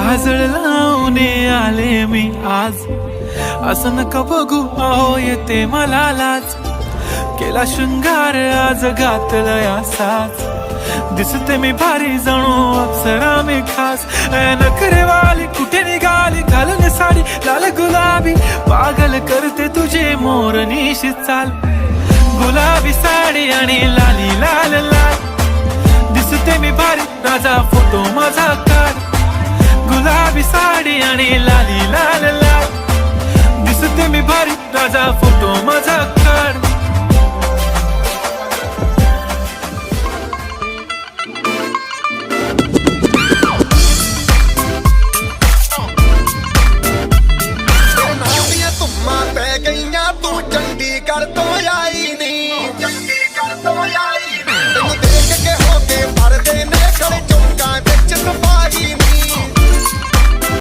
काजळ लावून आले मी आज, असं नका बघू अहो येते मला लाज. केला शृंगार आज घातलाय असाच, दिसते मी भारी जणू अप्सरा मी खास. नखरेवाली कुठे निघाली घालून साडी लाल गुलाबी, पागल करते तुझे मोरनीशी चाल. गुलाबी साडी आणि लाली लाल लाल, दिसते मी भारी राजा फोटो माझा काढ. गुलाबी साडी आणि लाली लाल लाल, दिसते मी भारी राजा फोटो माझा काढ.